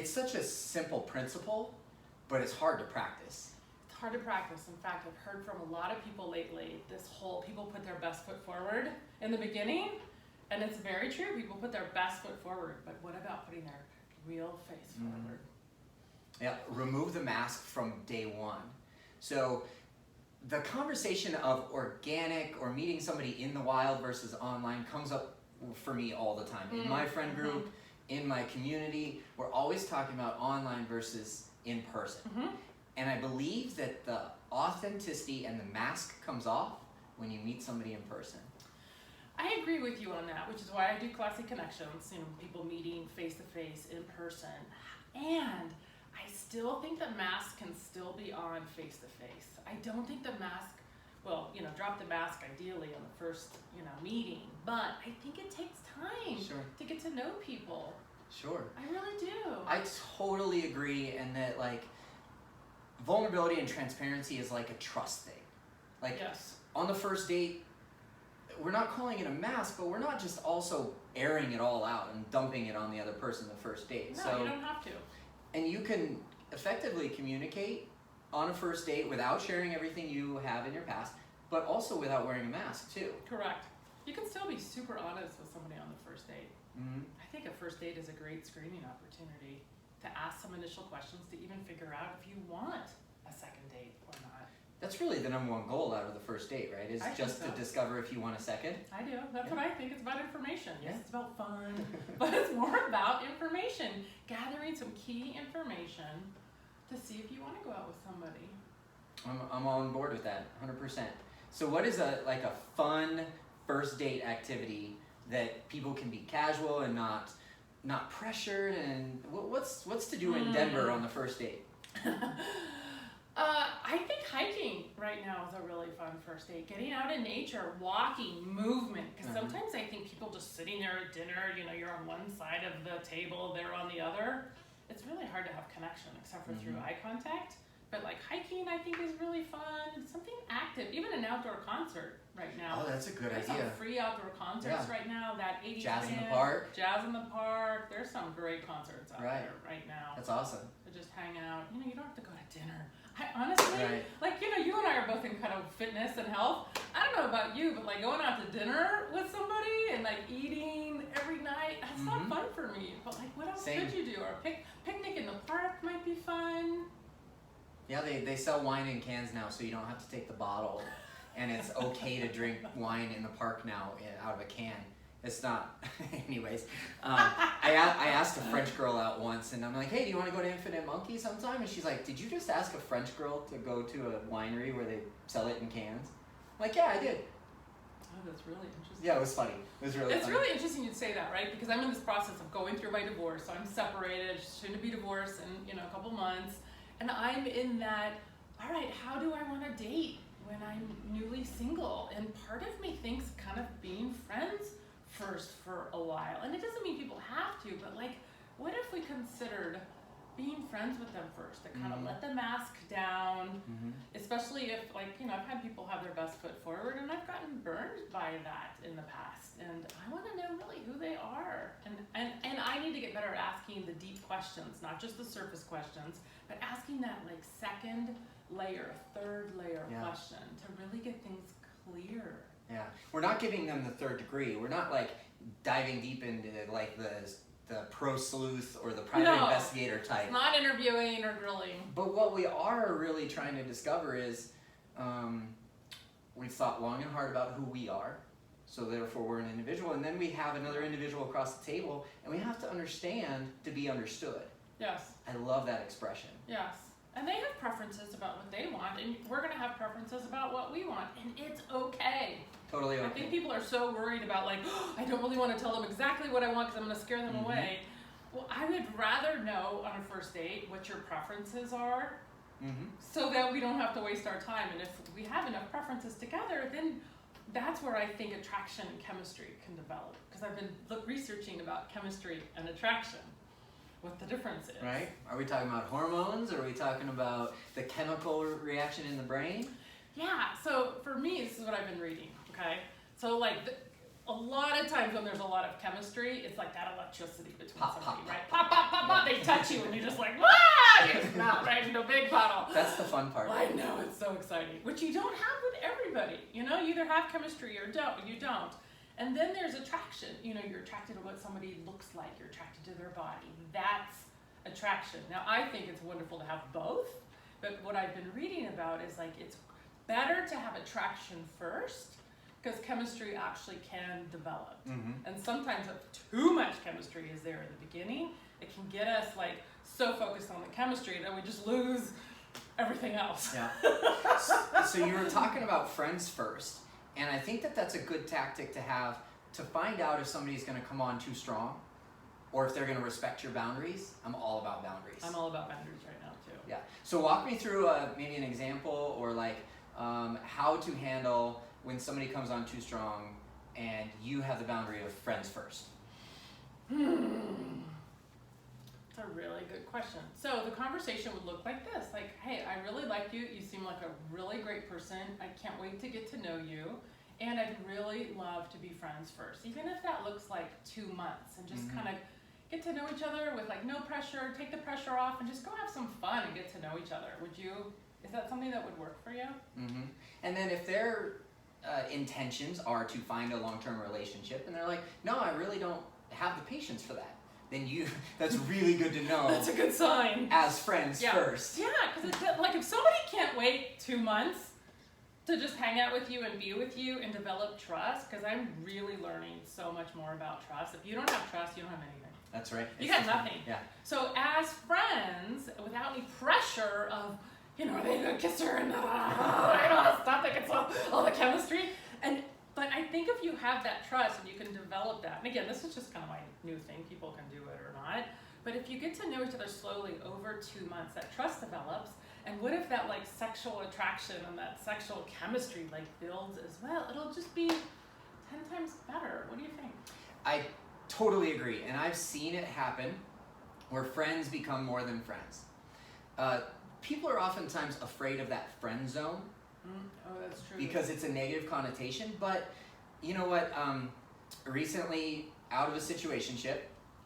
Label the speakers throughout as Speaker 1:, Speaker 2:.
Speaker 1: such a simple principle, but it's hard to practice.
Speaker 2: It's hard to practice. In fact, I've heard from a lot of people lately, people put their best foot forward in the beginning, and it's very true. People put their best foot forward, but what about putting their real face forward?
Speaker 1: Yeah, remove the mask from day one. So the conversation of organic or meeting somebody in the wild versus online comes up for me all the time. In my friend group, in my community, we're always talking about online versus in person. And I believe that the authenticity and the mask comes off when you meet somebody in person.
Speaker 2: I agree with you on that, which is why I do Classic Connections, people meeting face-to-face in person. And I still think the mask can still be on face-to-face. I don't think the mask, drop the mask ideally on the first, meeting, but I think it takes time to get to know people.
Speaker 1: Sure.
Speaker 2: I really do.
Speaker 1: I totally agree, and that vulnerability and transparency is like a trust thing.
Speaker 2: Yes.
Speaker 1: On the first date, we're not calling it a mask, but we're not just also airing it all out and dumping it on the other person the first date.
Speaker 2: No, you don't have to.
Speaker 1: And you can effectively communicate on a first date without sharing everything you have in your past, but also without wearing a mask too.
Speaker 2: Correct. You can still be super honest with somebody on the first date. I think a first date is a great screening opportunity to ask some initial questions to even figure out if you want a second date or not.
Speaker 1: That's really the number one goal out of the first date, right? Is just to discover if you want a second.
Speaker 2: I do. That's what I think. It's about information. Yes, it's about fun, but it's more about information. Gathering some key information to see if you want to go out with somebody.
Speaker 1: I'm on board with that, 100%. So what is a fun first date activity that people can be casual and not pressured, and what's to do in Denver on the first date?
Speaker 2: I think hiking right now is a really fun first date. Getting out in nature, walking, movement. Because sometimes I think people just sitting there at dinner, you're on one side of the table, they're on the other. It's really hard to have connection except for through eye contact. But hiking, I think, is really fun. Something active, even an outdoor concert right now.
Speaker 1: Oh, that's a good
Speaker 2: There's
Speaker 1: idea.
Speaker 2: some free outdoor concerts right now. That 80s
Speaker 1: Jazz
Speaker 2: band,
Speaker 1: in the park.
Speaker 2: Jazz in the park. There's some great concerts out there right now.
Speaker 1: That's awesome.
Speaker 2: To just hang out. You don't have to go to dinner. I honestly, you and I are both in kind of fitness and health. I don't know about you, but going out to dinner with somebody and eating every night, that's not fun for me. But what else could you do? Or picnic in the park might be fun.
Speaker 1: Yeah, they sell wine in cans now, so you don't have to take the bottle, and it's okay to drink wine in the park now out of a can. It's not. Anyways, I asked a French girl out once, and I'm like, hey, do you want to go to Infinite Monkey sometime? And she's like, did you just ask a French girl to go to a winery where they sell it in cans? I'm like, yeah, I did.
Speaker 2: Oh, that's really interesting.
Speaker 1: Yeah, it was funny. It was really funny.
Speaker 2: It's really interesting you'd say that, right? Because I'm in this process of going through my divorce. So I'm separated, soon to be divorced in a couple months. And I'm in that, all right, how do I want to date when I'm newly single? And part of me thinks kind of being friends first for a while. And it doesn't mean people have to, but what if we considered being friends with them first, to kind of let the mask down, especially if I've had people have their best foot forward, and I've gotten burned by that in the past. And I want to know really who they are. And I need to get better at asking the deep questions, not just the surface questions, but asking that second layer, third layer question to really get things clear.
Speaker 1: Yeah, we're not giving them the third degree. We're not diving deep into the pro sleuth or the private investigator type.
Speaker 2: It's not interviewing or grilling.
Speaker 1: But what we are really trying to discover is we've thought long and hard about who we are, so therefore we're an individual, and then we have another individual across the table, and we have to understand to be understood.
Speaker 2: Yes.
Speaker 1: I love that expression.
Speaker 2: Yes. And they have preferences about what they want, and we're going to have preferences about what we want, and it's okay.
Speaker 1: Totally okay.
Speaker 2: I think people are so worried about I don't really want to tell them exactly what I want because I'm going to scare them away. Well, I would rather know on a first date what your preferences are, so that we don't have to waste our time. And if we have enough preferences together, then that's where I think attraction and chemistry can develop. Because I've been researching about chemistry and attraction. What the difference is.
Speaker 1: Right? Are we talking about hormones? Or are we talking about the chemical reaction in the brain?
Speaker 2: Yeah, so for me, this is what I've been reading, okay? So a lot of times when there's a lot of chemistry, it's that electricity between somebody, right? touch you and you're just like, ah! You smell right into a big puddle.
Speaker 1: That's the fun part.
Speaker 2: I know, it's so exciting. Which you don't have with everybody. You know, you either have chemistry or you don't. And then there's attraction. You know, you're attracted to what somebody looks like. You're attracted to their body. That's attraction. Now, I think it's wonderful to have both. But what I've been reading about is like it's better to have attraction first because chemistry actually can develop. And sometimes if too much chemistry is there in the beginning, it can get us like so focused on the chemistry that we just lose everything else.
Speaker 1: Yeah. So you were talking about friends first, and I think that that's a good tactic to have to find out if somebody's going to come on too strong or if they're going to respect your boundaries. I'm all about boundaries.
Speaker 2: I'm all about boundaries right now too.
Speaker 1: Yeah. So walk me through maybe an example or like how to handle when somebody comes on too strong and you have the boundary of friends first.
Speaker 2: It's a really good question. So the conversation would look like this, like, hey, I really like you. You seem like a really great person. I can't wait to get to know you. And I'd really love to be friends first, even if that looks like 2 months and just kind of get to know each other with like no pressure, take the pressure off and just go have some fun and get to know each other. Is that something that would work for you?
Speaker 1: And then if their intentions are to find a long-term relationship and they're like, no, I really don't have the patience for that, then that's really good to know.
Speaker 2: That's a good sign.
Speaker 1: As friends first.
Speaker 2: Yeah, because like if somebody can't wait 2 months to just hang out with you and be with you and develop trust, because I'm really learning so much more about trust. If you don't have trust, you don't have anything.
Speaker 1: That's right.
Speaker 2: You got nothing.
Speaker 1: Yeah.
Speaker 2: So as friends, without any pressure of, you know, are they gonna kiss her and I don't want to stop. They get all the chemistry. But I think if you have that trust and you can develop that, and again, this is just kind of my new thing. People can do it or not. But if you get to know each other slowly over 2 months, that trust develops. And what if that like sexual attraction and that sexual chemistry like builds as well? It'll just be 10 times better. What do you think?
Speaker 1: I totally agree. And I've seen it happen where friends become more than friends. People are oftentimes afraid of that friend zone.
Speaker 2: Oh, that's true.
Speaker 1: Because it's a negative connotation. But you know what? Recently out of a situationship,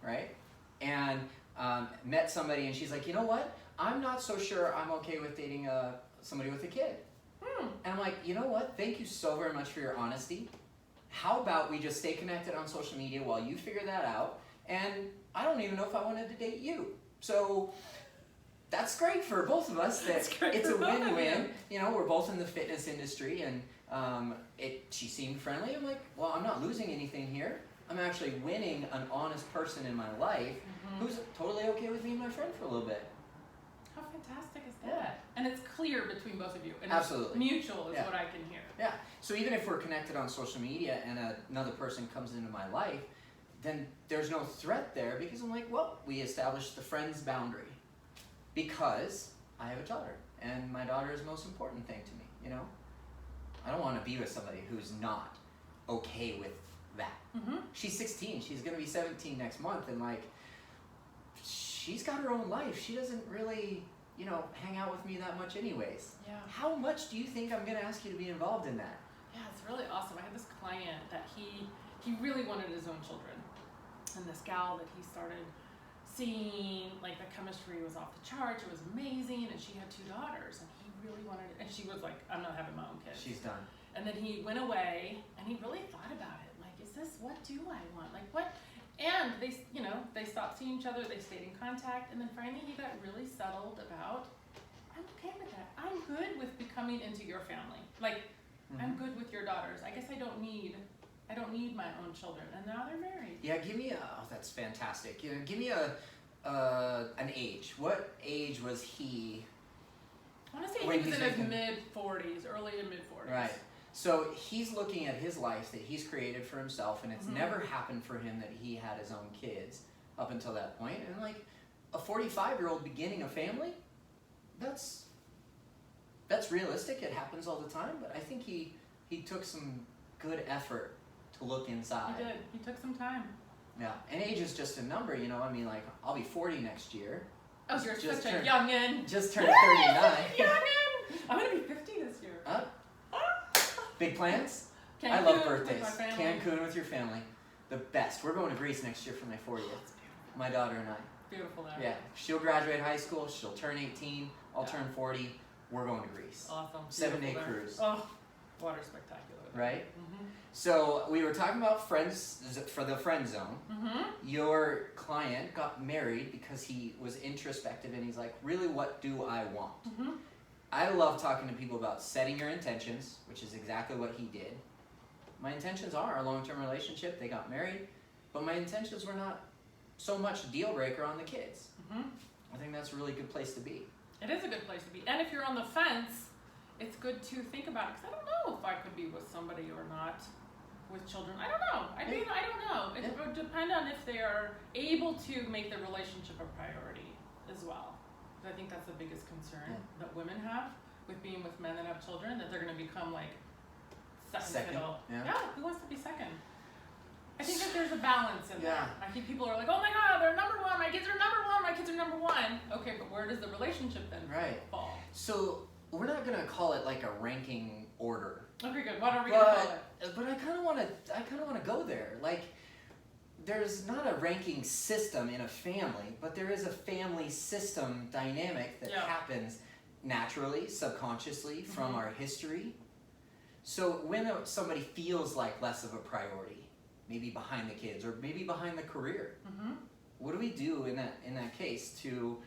Speaker 1: right? And met somebody and she's like, you know what? I'm not so sure I'm okay with dating somebody with a kid. And I'm like, you know what? Thank you so very much for your honesty. How about we just stay connected on social media while you figure that out? And I don't even know if I wanted to date you. So that's great for both of us. It's a win-win. You know, we're both in the fitness industry, and she seemed friendly. I'm like, well, I'm not losing anything here. I'm actually winning an honest person in my life who's totally okay with being my friend for a little bit.
Speaker 2: How fantastic is that? And it's clear between both of you. And
Speaker 1: Absolutely.
Speaker 2: It's mutual is what I can hear.
Speaker 1: Yeah. So even if we're connected on social media and another person comes into my life, then there's no threat there because I'm like, well, we established the friend's boundary because I have a daughter and my daughter is the most important thing to me, you know? I don't want to be with somebody who's not okay with that. She's 16. She's going to be 17 next month, and like, she's got her own life. She doesn't really, you know, hang out with me that much anyways.
Speaker 2: Yeah.
Speaker 1: How much do you think I'm going to ask you to be involved in that?
Speaker 2: Yeah, it's really awesome. I had this client that he really wanted his own children. And this gal that he started seeing, like the chemistry was off the charts. It was amazing. And she had 2 daughters. And he really wanted it. And she was like, I'm not having my own kids.
Speaker 1: She's done.
Speaker 2: And then he went away and he really thought about it. Like, is this, what do I want? Like, what? And they, you know, they stopped seeing each other. They stayed in contact. And then finally he got really settled about, I'm okay with that. I'm good with becoming into your family. Like, I'm good with your daughters. I guess I don't need my own children. And now they're married.
Speaker 1: Yeah, give me that's fantastic. You know, give me an age. What age was he?
Speaker 2: I want to say he was in his mid-40s, early to mid-40s.
Speaker 1: Right. So he's looking at his life that he's created for himself, and it's never happened for him that he had his own kids up until that point. And like a 45-year-old beginning a family, that's realistic. It happens all the time. But I think he took some good effort to look inside.
Speaker 2: He did. He took some time.
Speaker 1: Yeah. And age is just a number, you know. I mean, like, I'll be 40 next year.
Speaker 2: Oh, you're such a youngin'.
Speaker 1: Just turned 39.
Speaker 2: Youngin'. I'm going to be 50 this year.
Speaker 1: Big plans?
Speaker 2: Cancun
Speaker 1: I love birthdays.
Speaker 2: with my family.
Speaker 1: Cancun with your family. The best. We're going to Greece next year for my 40th. My daughter and I.
Speaker 2: Beautiful there.
Speaker 1: Yeah. She'll graduate high school. She'll turn 18. I'll turn 40. We're going to Greece.
Speaker 2: Awesome.
Speaker 1: 7-day
Speaker 2: Beautiful there.
Speaker 1: cruise.
Speaker 2: Oh, water's spectacular.
Speaker 1: Right?
Speaker 2: Mm-hmm.
Speaker 1: So we were talking about friends for the friend zone.
Speaker 2: Mm-hmm.
Speaker 1: Your client got married because he was introspective and he's like, really, what do I want?
Speaker 2: Mm-hmm.
Speaker 1: I love talking to people about setting your intentions, which is exactly what he did. My intentions are a long-term relationship. They got married, but my intentions were not so much deal breaker on the kids.
Speaker 2: Mm-hmm.
Speaker 1: I think that's a really good place to be.
Speaker 2: It is a good place to be. And if you're on the fence, it's good to think about it, because I don't know if I could be with somebody or not with children. I don't know. I mean, I don't know. It would depend on if they are able to make the relationship a priority as well. I think that's the biggest concern that women have with being with men that have children, that they're going to become like second fiddle. Yeah, who wants to be second? I think that there's a balance in there. I think people are like, oh my God, they're number one, my kids are number one, my kids are number one. Okay, but where does the relationship then fall?
Speaker 1: So we're not gonna call it like a ranking order.
Speaker 2: Okay, good. What are we gonna call it?
Speaker 1: But I kind of want to go there. Like, there's not a ranking system in a family, but there is a family system dynamic that happens naturally, subconsciously from our history. So when somebody feels like less of a priority, maybe behind the kids or maybe behind the career, what do we do in that case to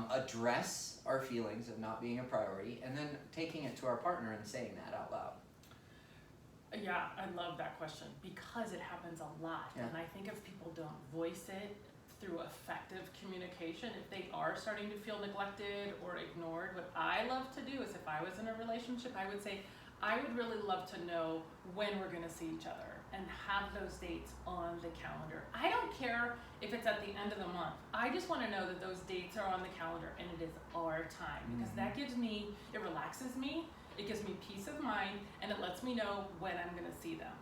Speaker 1: address our feelings of not being a priority and then taking it to our partner and saying that out loud?
Speaker 2: Yeah, I love that question because it happens a lot. And I think if people don't voice it through effective communication, if they are starting to feel neglected or ignored, what I love to do is if I was in a relationship, I would say, I would really love to know when we're going to see each other and have those dates on the calendar. I don't care if it's at the end of the month. I just want to know that those dates are on the calendar and it is our time, because that gives me, it relaxes me, it gives me peace of mind, and it lets me know when I'm going to see them.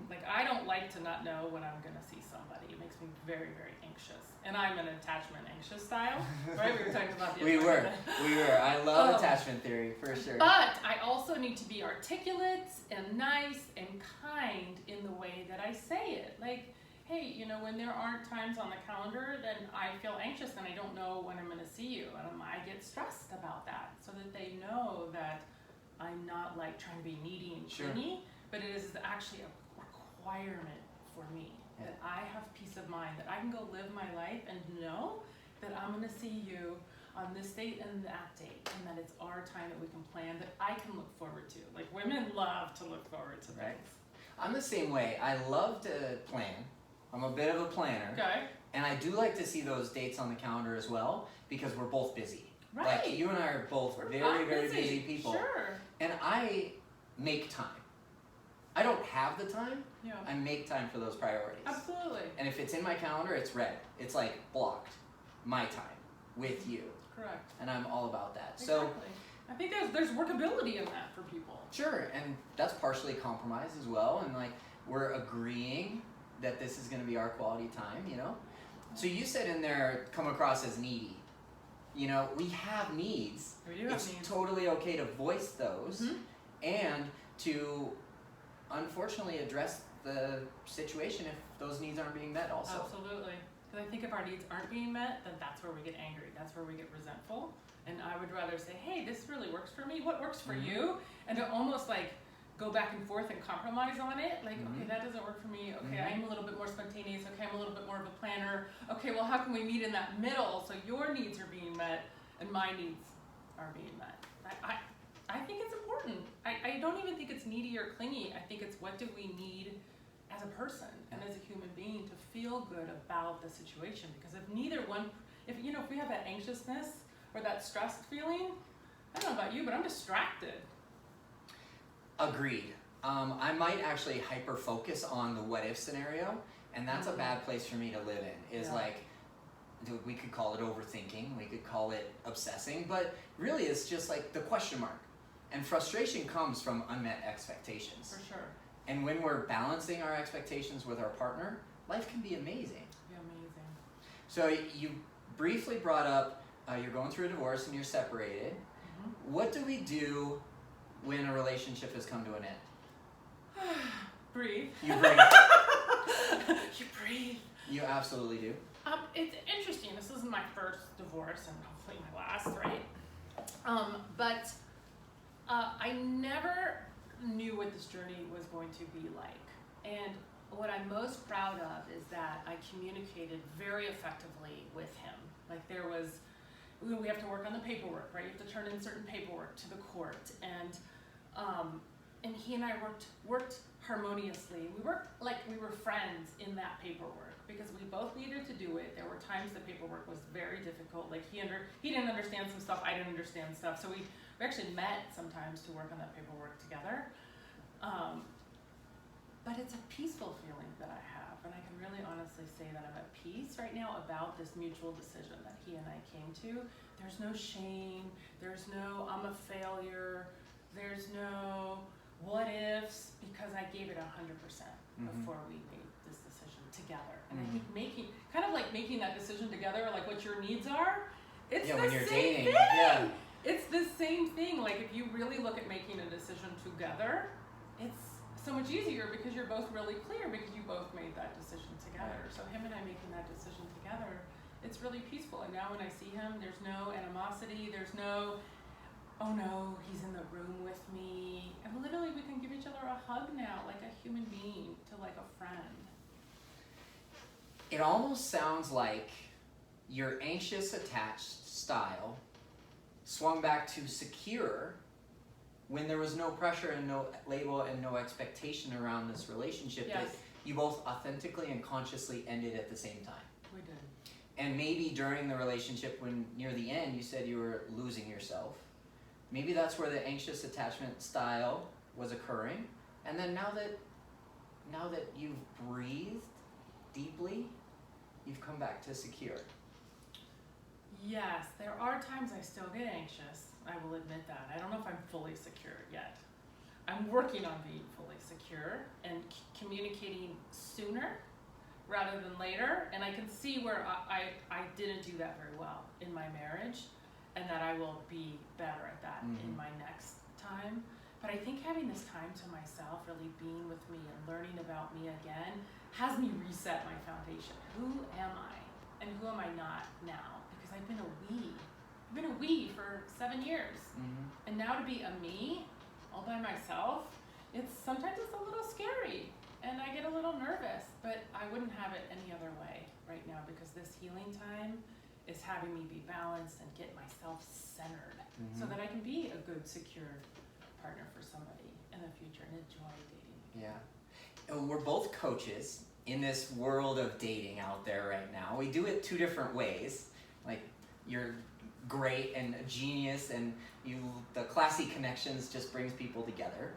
Speaker 2: Like, I don't like to not know when I'm going to see somebody. It makes me very, very anxious. And I'm an attachment anxious style, right? We were talking about the
Speaker 1: We were. I love attachment theory, for sure.
Speaker 2: But I also need to be articulate and nice and kind in the way that I say it. Like, hey, when there aren't times on the calendar, then I feel anxious and I don't know when I'm going to see you. And I get stressed about that, so that they know that I'm not like trying to be needy and clingy, but it is actually a requirement for me. That I have peace of mind, that I can go live my life and know that I'm going to see you on this date and that date, and that it's our time that we can plan, that I can look forward to. Like, women love to look forward to things.
Speaker 1: I'm the same way. I love to plan. I'm a bit of a planner.
Speaker 2: Okay.
Speaker 1: And I do like to see those dates on the calendar as well, because we're both busy.
Speaker 2: Right.
Speaker 1: Like, you and I are both very, very busy people.
Speaker 2: Sure.
Speaker 1: And I make time. I don't have the time.
Speaker 2: Yeah.
Speaker 1: I make time for those priorities.
Speaker 2: Absolutely.
Speaker 1: And if it's in my calendar, it's red. It's like blocked. My time with you.
Speaker 2: Correct.
Speaker 1: And I'm all about that.
Speaker 2: Exactly. I think there's workability in that for people.
Speaker 1: Sure, and that's partially compromise as well. And like, we're agreeing that this is going to be our quality time, So you said in there, come across as needy. We have needs.
Speaker 2: We do have
Speaker 1: it's
Speaker 2: needs.
Speaker 1: Totally okay to voice those and to unfortunately address the situation if those needs aren't being met also.
Speaker 2: Absolutely. Because I think if our needs aren't being met, then that's where we get angry. That's where we get resentful. And I would rather say, hey, this really works for me. What works for you? And to almost like go back and forth and compromise on it. Like, okay, that doesn't work for me. Okay, I'm a little bit more spontaneous. Okay, I'm a little bit more of a planner. Okay, well, how can we meet in that middle so your needs are being met and my needs are being met? I think it's important. I don't even think it's needy or clingy. I think it's what do we need as a person and as a human being to feel good about the situation. Because if neither one, if we have that anxiousness or that stressed feeling, I don't know about you, but I'm distracted.
Speaker 1: Agreed. I might actually hyper focus on the what if scenario, and that's a bad place for me to live in. Like, we could call it overthinking, we could call it obsessing, but really it's just like the question mark. And frustration comes from unmet expectations.
Speaker 2: For sure.
Speaker 1: And when we're balancing our expectations with our partner, life can be amazing.
Speaker 2: Yeah, amazing.
Speaker 1: So you briefly brought up you're going through a divorce and you're separated. What do we do when a relationship has come to an end?
Speaker 2: Breathe.
Speaker 1: You breathe.
Speaker 2: You breathe.
Speaker 1: You absolutely do.
Speaker 2: It's interesting. This isn't my first divorce, and hopefully my last, right? But I never knew what this journey was going to be like. And what I'm most proud of is that I communicated very effectively with him. Like we have to work on the paperwork, right? You have to turn in certain paperwork to the court, and he and I worked harmoniously. We worked like we were friends in that paperwork because we both needed to do it. There were times the paperwork was very difficult. Like he didn't understand some stuff, I didn't understand stuff. So we actually met sometimes to work on that paperwork together. But it's a peaceful feeling that I have, and I can really honestly say that I'm at peace right now about this mutual decision that he and I came to. There's no shame, there's no I'm a failure, there's no what ifs, because I gave it 100% before we made this decision together. And I think making that decision together, like what your needs are, it's the
Speaker 1: when you're
Speaker 2: same
Speaker 1: dating,
Speaker 2: thing. It's the same thing. Like if you really look at making a decision together, it's so much easier because you're both really clear because you both made that decision together. So him and I making that decision together, it's really peaceful. And now when I see him, there's no animosity, there's no, oh no, he's in the room with me. And literally we can give each other a hug now, like a human being to like a friend.
Speaker 1: It almost sounds like your anxious attached style swung back to secure when there was no pressure and no label and no expectation around this relationship.
Speaker 2: Yes.
Speaker 1: That you both authentically and consciously ended at the same time.
Speaker 2: We did.
Speaker 1: And maybe during the relationship, when near the end you said you were losing yourself, maybe that's where the anxious attachment style was occurring. And then now that you've breathed deeply, you've come back to secure.
Speaker 2: Yes, there are times I still get anxious. I will admit that. I don't know if I'm fully secure yet. I'm working on being fully secure and communicating sooner rather than later. And I can see where I didn't do that very well in my marriage, and that I will be better at that in my next time. But I think having this time to myself, really being with me and learning about me again, has me reset my foundation. Who am I? And who am I not now? Because I've been a we. I've been a we for 7 years. And now to be a me, all by myself, sometimes it's a little scary. And I get a little nervous, but I wouldn't have it any other way right now, because this healing time is having me be balanced and get myself centered so that I can be a good, secure partner for somebody in the future and enjoy dating.
Speaker 1: Yeah. We're both coaches in this world of dating out there right now. We do it two different ways. Like, you're great and a genius, and the classy connections just brings people together.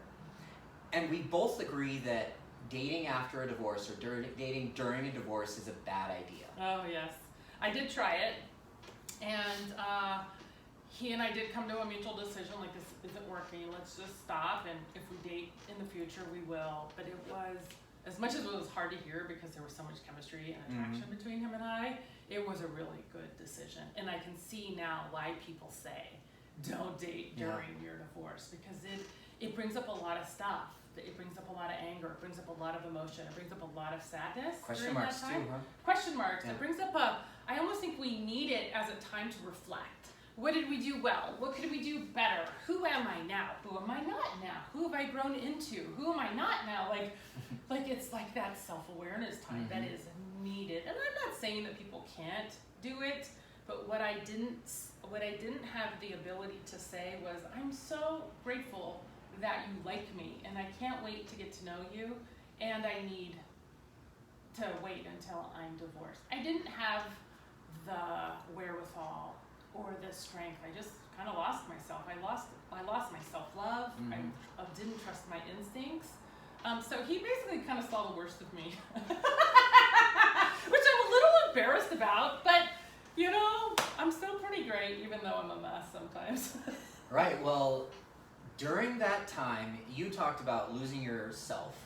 Speaker 1: And we both agree that dating after a divorce or dating during a divorce is a bad idea.
Speaker 2: Oh, yes. I did try it, and he and I did come to a mutual decision, like, this isn't working, let's just stop, and if we date in the future, we will. But it was, as much as it was hard to hear because there was so much chemistry and attraction between him and I, it was a really good decision. And I can see now why people say, don't date during your divorce, because it brings up a lot of stuff. It brings up a lot of anger, it brings up a lot of emotion, it brings up a lot of sadness.
Speaker 1: Question marks too, huh?
Speaker 2: Question marks.
Speaker 1: Yeah.
Speaker 2: It brings up I almost think we need it as a time to reflect. What did we do well? What could we do better? Who am I now? Who am I not now? Who have I grown into? Who am I not now? Like it's like that self-awareness time that is needed. And I'm not saying that people can't do it, but what I didn't have the ability to say was, I'm so grateful that you like me, and I can't wait to get to know you, and I need to wait until I'm divorced. I didn't have the wherewithal or the strength. I just kind of lost myself. I lost my self-love. I didn't trust my instincts. So he basically kind of saw the worst of me, which I'm a little embarrassed about, but you know, I'm still pretty great, even though I'm a mess sometimes.
Speaker 1: Right, well, during that time, you talked about losing yourself,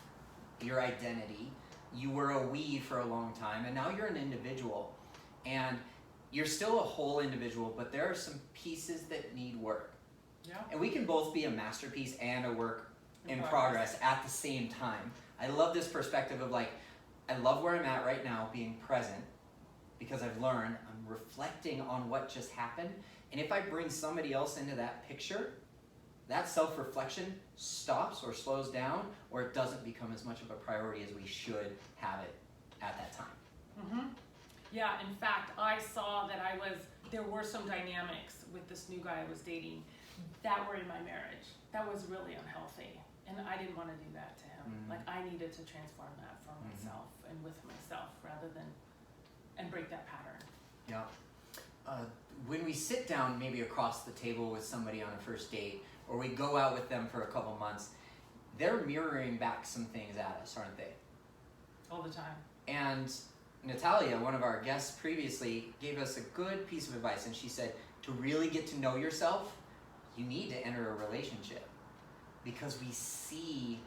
Speaker 1: your identity. You were a we for a long time, and now you're an individual. And you're still a whole individual, but there are some pieces that need work.
Speaker 2: Yeah.
Speaker 1: And we can both be a masterpiece and a work in progress at the same time. I love this perspective of, like, I love where I'm at right now, being present, because I've learned, I'm reflecting on what just happened. And if I bring somebody else into that picture, that self-reflection stops or slows down, or it doesn't become as much of a priority as we should have it at that time.
Speaker 2: Mm-hmm. Yeah, in fact, I saw that there were some dynamics with this new guy I was dating that were in my marriage that was really unhealthy. And I didn't want to do that to him.
Speaker 1: Mm-hmm.
Speaker 2: Like, I needed to transform that for myself and with myself and break that pattern.
Speaker 1: Yeah. When we sit down maybe across the table with somebody on a first date, or we go out with them for a couple months, they're mirroring back some things at us, aren't they?
Speaker 2: All the time.
Speaker 1: And Natalia, one of our guests previously, gave us a good piece of advice, and she said, to really get to know yourself, you need to enter a relationship, because we see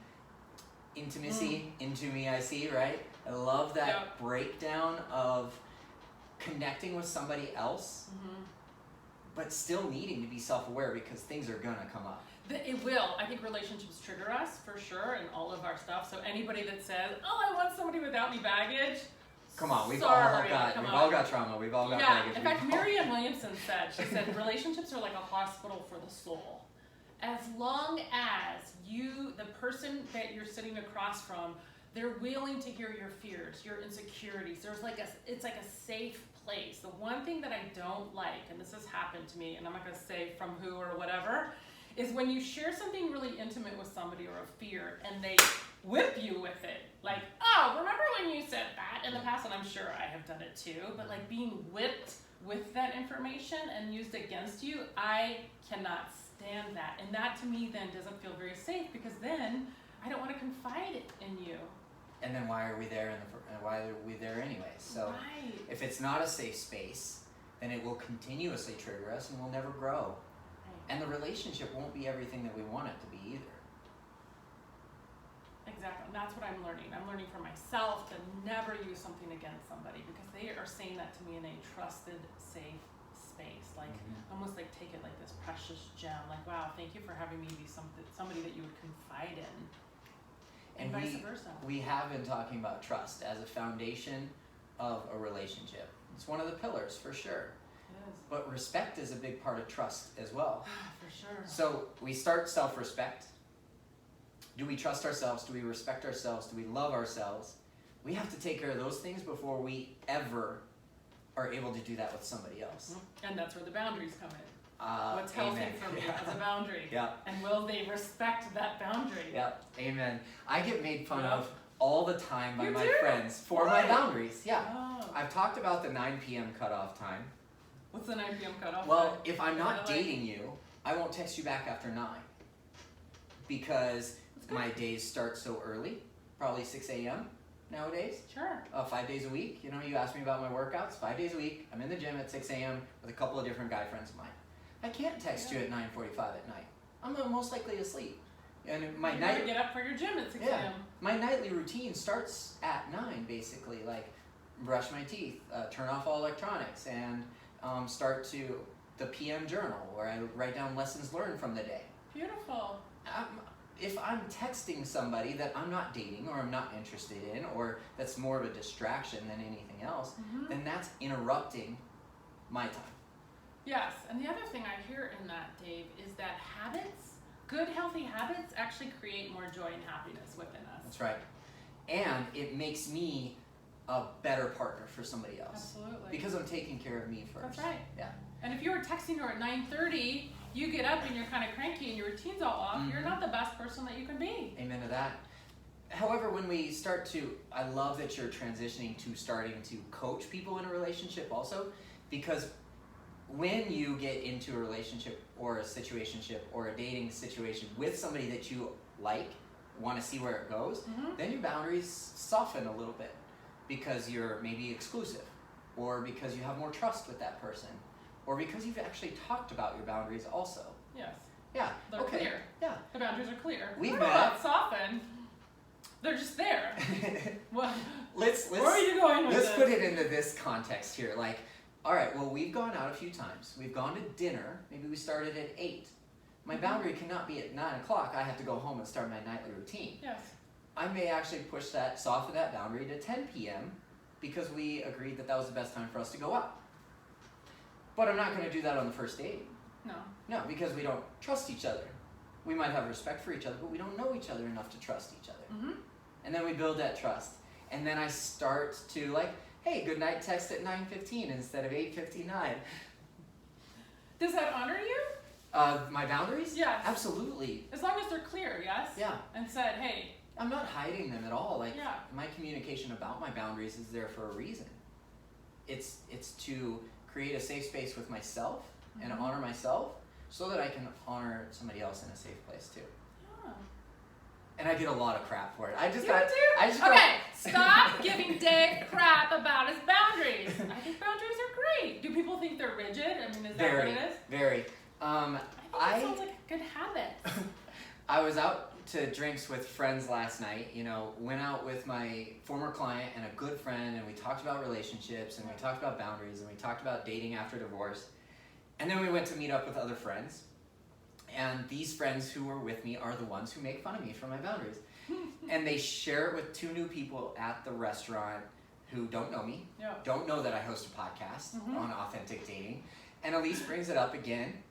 Speaker 1: intimacy, into me I see, right? I love that breakdown of connecting with somebody else, but still needing to be self-aware because things are gonna come up.
Speaker 2: It will. I think relationships trigger us for sure, and all of our stuff. So anybody that says, "Oh, I want somebody without any baggage,"
Speaker 1: come on, we've
Speaker 2: sorry,
Speaker 1: all got trauma. We've all got baggage.
Speaker 2: In fact, Marianne Williamson said, relationships are like a hospital for the soul. As long as the person that you're sitting across from, they're willing to hear your fears, your insecurities. It's like a safe place. The one thing that I don't like, and this has happened to me, and I'm not going to say from who or whatever, is when you share something really intimate with somebody or a fear, and they whip you with it. Like, oh, remember when you said that in the past? And I'm sure I have done it too, but like being whipped with that information and used against you, I cannot stand that. And that to me then doesn't feel very safe, because then I don't want to confide in you.
Speaker 1: And then why are we there why are we there anyway? So if it's not a safe space, then it will continuously trigger us and we'll never grow. And the relationship won't be everything that we want it to be either.
Speaker 2: Exactly, and that's what I'm learning. I'm learning for myself to never use something against somebody, because they are saying that to me in a trusted, safe space. Like, almost like take it like this precious gem. Like, wow, thank you for having me be somebody that you would confide in. And vice versa.
Speaker 1: We have been talking about trust as a foundation of a relationship. It's one of the pillars, for sure.
Speaker 2: It is.
Speaker 1: But respect is a big part of trust as well.
Speaker 2: For sure.
Speaker 1: So we start self-respect. Do we trust ourselves? Do we respect ourselves? Do we love ourselves? We have to take care of those things before we ever are able to do that with somebody else.
Speaker 2: And that's where the boundaries come in. What's healthy
Speaker 1: amen.
Speaker 2: for me as a boundary?
Speaker 1: Yeah.
Speaker 2: And will they respect that boundary?
Speaker 1: Yep. Amen. I get made fun of all the time by my friends for
Speaker 2: Why?
Speaker 1: my boundaries. Yeah.
Speaker 2: Oh.
Speaker 1: I've talked about the 9 p.m. cutoff time.
Speaker 2: What's the 9 p.m. cutoff?
Speaker 1: Well, if I'm not dating you, I won't text you back after 9. Because my days start so early, probably 6 a.m. nowadays.
Speaker 2: Sure.
Speaker 1: 5 days a week. You know, you asked me about my workouts. 5 days a week. I'm in the gym at 6 a.m. with a couple of different guy friends of mine. I can't text you at 9:45 at night. I'm most likely asleep. And my
Speaker 2: you
Speaker 1: night
Speaker 2: get up for your gym at 6 a.m.
Speaker 1: My nightly routine starts at 9, basically. Like, brush my teeth, turn off all electronics, and start to the PM journal, where I write down lessons learned from the day.
Speaker 2: Beautiful.
Speaker 1: If I'm texting somebody that I'm not dating or I'm not interested in, or that's more of a distraction than anything else, then that's interrupting my time.
Speaker 2: Yes, and the other thing I hear in that, Dave, is that good healthy habits actually create more joy and happiness within us.
Speaker 1: That's right. And it makes me a better partner for somebody else.
Speaker 2: Absolutely.
Speaker 1: Because I'm taking care of me first.
Speaker 2: That's right.
Speaker 1: Yeah.
Speaker 2: And if you were texting her at 9:30, you get up and you're kind of cranky and your routine's all off, you're not the best person that you can be.
Speaker 1: Amen to that. However, when we start to, I love that you're transitioning to starting to coach people in a relationship also, because when you get into a relationship or a situationship or a dating situation with somebody that you like, want to see where it goes, then your boundaries soften a little bit, because you're maybe exclusive, or because you have more trust with that person, or because you've actually talked about your boundaries also.
Speaker 2: Yes.
Speaker 1: Yeah.
Speaker 2: They're
Speaker 1: okay.
Speaker 2: clear.
Speaker 1: Yeah.
Speaker 2: The boundaries are clear.
Speaker 1: We've
Speaker 2: They're
Speaker 1: met.
Speaker 2: not soften. They're just there. Well,
Speaker 1: let's
Speaker 2: where are you going with
Speaker 1: Let's
Speaker 2: this?
Speaker 1: put it into this context here. Like, all right, well, we've gone out a few times. We've gone to dinner. Maybe we started at 8. My boundary cannot be at 9 o'clock. I have to go home and start my nightly routine.
Speaker 2: Yes.
Speaker 1: I may actually soften that boundary to 10 p.m. because we agreed that that was the best time for us to go out. But I'm not going to do that on the first date.
Speaker 2: No.
Speaker 1: No, because we don't trust each other. We might have respect for each other, but we don't know each other enough to trust each other.
Speaker 2: Mm-hmm.
Speaker 1: And then we build that trust. And then I start to like, hey, good night text at 9:15 instead of 8:59.
Speaker 2: Does that honor you?
Speaker 1: My boundaries?
Speaker 2: Yes.
Speaker 1: Absolutely.
Speaker 2: As long as they're clear, yes?
Speaker 1: Yeah.
Speaker 2: And said, hey.
Speaker 1: I'm not hiding them at all. Like,
Speaker 2: Yeah.
Speaker 1: my communication about my boundaries is there for a reason. It's to create a safe space with myself and
Speaker 2: Mhm.
Speaker 1: honor myself so that I can honor somebody else in a safe place too.
Speaker 2: Yeah.
Speaker 1: And I get a lot of crap for it. I just
Speaker 2: You
Speaker 1: got.
Speaker 2: do?
Speaker 1: I just
Speaker 2: Okay, stop giving Dave crap about his boundaries. I think boundaries are great. Do people think they're rigid? I mean, is that
Speaker 1: Very,
Speaker 2: what it is?
Speaker 1: very.
Speaker 2: I think that sounds like a good habit.
Speaker 1: I was out to drinks with friends last night, you know, went out with my former client and a good friend, and we talked about relationships, and we talked about boundaries, and we talked about dating after divorce. And then we went to meet up with other friends. And these friends who were with me are the ones who make fun of me for my boundaries. And they share it with two new people at the restaurant who don't know me,
Speaker 2: Yeah.
Speaker 1: don't know that I host a podcast
Speaker 2: Mhm.
Speaker 1: on authentic dating. And Elise brings it up again,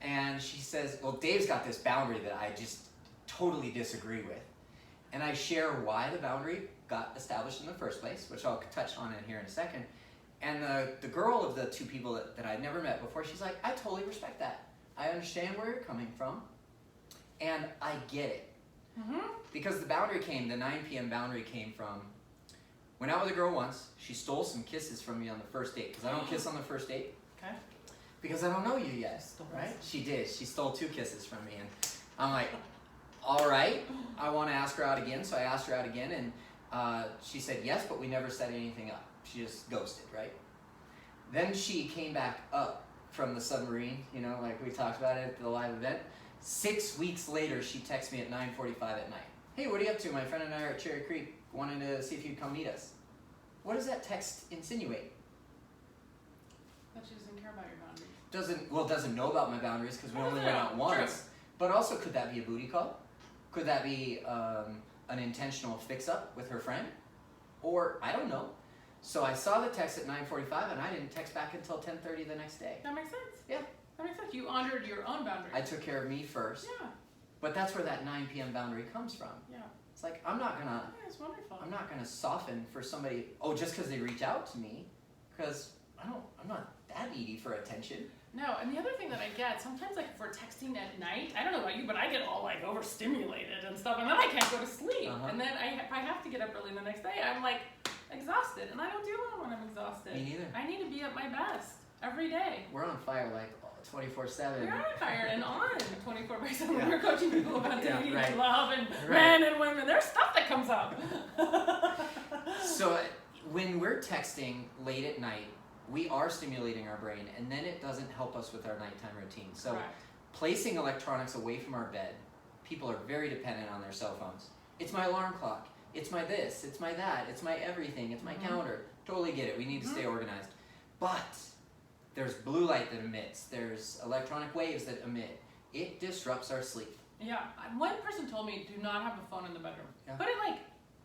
Speaker 1: and she says, well, Dave's got this boundary that I just totally disagree with. And I share why the boundary got established in the first place, which I'll touch on in here in a second. And the girl of the two people that I'd never met before, she's like, I totally respect that. I understand where you're coming from, and I get it.
Speaker 2: Mm-hmm.
Speaker 1: Because the boundary came, the 9 p.m. boundary came from, went out with a girl once, she stole some kisses from me on the first date, because I don't kiss on the first date.
Speaker 2: Okay.
Speaker 1: Because I don't know you yet,
Speaker 2: Stole
Speaker 1: right? She did. She stole 2 kisses from me, and I'm like, all right, I want to ask her out again. So I asked her out again, and she said yes, but we never set anything up. She just ghosted, right? Then she came back up from the submarine, you know, like we talked about it at the live event. 6 weeks later, she texts me at 9:45 at night. Hey, what are you up to? My friend and I are at Cherry Creek, wanting to see if you'd come meet us. What does that text insinuate?
Speaker 2: That she doesn't care about your boundaries.
Speaker 1: Doesn't know about my boundaries because we only went out
Speaker 2: True.
Speaker 1: once. But also, could that be a booty call? Could that be an intentional fix-up with her friend? Or, I don't know. So I saw the text at 9:45 and I didn't text back until 10:30 the next day.
Speaker 2: That makes sense.
Speaker 1: Yeah.
Speaker 2: That makes sense. You honored your own boundaries.
Speaker 1: I took care of me first.
Speaker 2: Yeah.
Speaker 1: But that's where that 9 p.m. boundary comes from.
Speaker 2: Yeah.
Speaker 1: It's like, I'm not gonna
Speaker 2: Yeah, it's wonderful.
Speaker 1: soften for somebody, just because they reach out to me, because I'm not that needy for attention.
Speaker 2: No, and the other thing that I get, sometimes like if we're texting at night, I don't know about you, but I get all like overstimulated and stuff, and then I can't go to sleep.
Speaker 1: Uh-huh.
Speaker 2: And then if I have to get up early the next day, I'm like exhausted, and I don't do well when I'm exhausted.
Speaker 1: Me neither.
Speaker 2: I need to be at my best every day.
Speaker 1: We're on fire like 24/7.
Speaker 2: We're on fire and on 24/7.
Speaker 1: Yeah.
Speaker 2: We're coaching people about
Speaker 1: Yeah,
Speaker 2: dating
Speaker 1: right.
Speaker 2: and love and
Speaker 1: Right.
Speaker 2: men and women. There's stuff that comes up.
Speaker 1: So when we're texting late at night, we are stimulating our brain, and then it doesn't help us with our nighttime routine. So
Speaker 2: Correct.
Speaker 1: placing electronics away from our bed, people are very dependent on their cell phones. It's my alarm clock. It's my this. It's my that. It's my everything. It's my
Speaker 2: Mhm.
Speaker 1: calendar. Totally get it. We need to stay organized. But there's blue light that emits. There's electronic waves that emit. It disrupts our sleep.
Speaker 2: Yeah, one person told me do not have a phone in the bedroom.
Speaker 1: Yeah.
Speaker 2: Put it like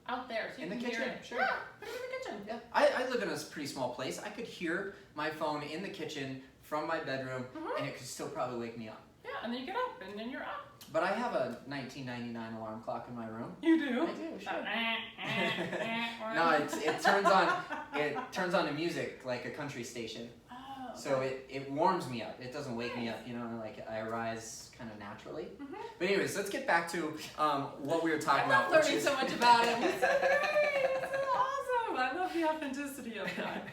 Speaker 2: out there so you
Speaker 1: In the
Speaker 2: can hear
Speaker 1: kitchen,
Speaker 2: it.
Speaker 1: sure.
Speaker 2: Yeah, put it in the kitchen.
Speaker 1: Yeah, I live in a pretty small place. I could hear my phone in the kitchen from my bedroom,
Speaker 2: Mhm.
Speaker 1: and it could still probably wake me up.
Speaker 2: Yeah, and then you get up, and then you're up.
Speaker 1: But I have a 1999 alarm clock in my room.
Speaker 2: You do?
Speaker 1: I do, sure.
Speaker 2: That
Speaker 1: No, it turns on to music like a country station.
Speaker 2: Oh,
Speaker 1: So it warms me up. It doesn't wake me up, you know, like I arise kind of naturally.
Speaker 2: Mhm.
Speaker 1: But anyways, let's get back to what we were
Speaker 2: I
Speaker 1: talking
Speaker 2: love
Speaker 1: about.
Speaker 2: learning so much about it. It's so great. It's so awesome. I love the authenticity of that.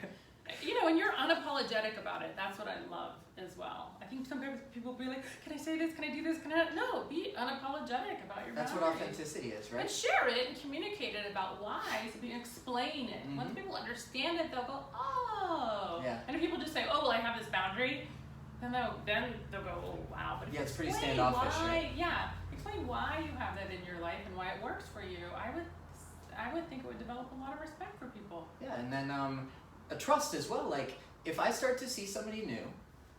Speaker 2: You know, and you're unapologetic about it. That's what I love as well. I think sometimes people be like, can I say this? Can I do this? Can I? No, be unapologetic about your
Speaker 1: That's what
Speaker 2: boundaries.
Speaker 1: authenticity is,
Speaker 2: And
Speaker 1: right?
Speaker 2: share it and communicate it about why, so you can explain it.
Speaker 1: Mhm.
Speaker 2: Once people understand it, they'll go, oh.
Speaker 1: Yeah.
Speaker 2: And if people just say, oh, well, I have this boundary, then they'll go, oh, wow. But if
Speaker 1: Yeah,
Speaker 2: you
Speaker 1: it's pretty
Speaker 2: explain
Speaker 1: standoffish,
Speaker 2: why,
Speaker 1: right?
Speaker 2: Yeah, explain why you have that in your life and why it works for you. I would think it would develop a lot of respect for people.
Speaker 1: Yeah, and then a trust as well. Like if I start to see somebody new,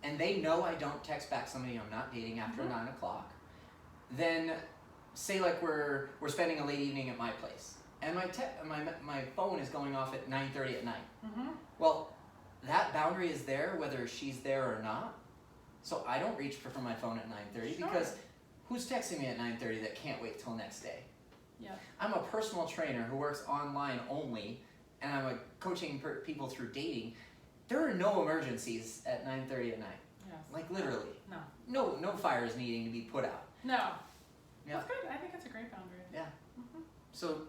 Speaker 1: and they know I don't text back somebody I'm not dating after
Speaker 2: Mhm.
Speaker 1: 9 o'clock, then say like we're spending a late evening at my place, and my phone is going off at 9:30 at night.
Speaker 2: Mm-hmm.
Speaker 1: Well, that boundary is there whether she's there or not. So I don't reach for my phone at 9:30
Speaker 2: Sure.
Speaker 1: because who's texting me at 9:30 that can't wait till next day?
Speaker 2: Yeah.
Speaker 1: I'm a personal trainer who works online only, and I'm coaching people through dating. There are no emergencies at 9:30 at night.
Speaker 2: Yes.
Speaker 1: Like literally.
Speaker 2: No.
Speaker 1: No fires needing to be put out.
Speaker 2: No.
Speaker 1: Yeah.
Speaker 2: That's good. I think it's a great boundary.
Speaker 1: Yeah.
Speaker 2: Mm-hmm.
Speaker 1: So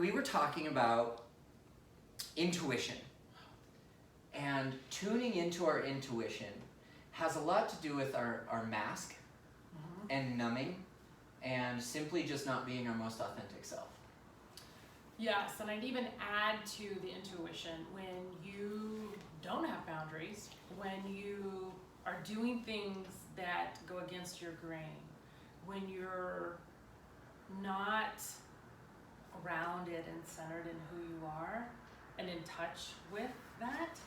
Speaker 1: we were talking about intuition. And tuning into our intuition has a lot to do with our mask
Speaker 2: Mm-hmm.
Speaker 1: and numbing and simply just not being our most authentic self.
Speaker 2: Yes, and I'd even add to the intuition when you don't have boundaries, when you are doing things that go against your grain, when you're not grounded and centered in who you are and in touch with that,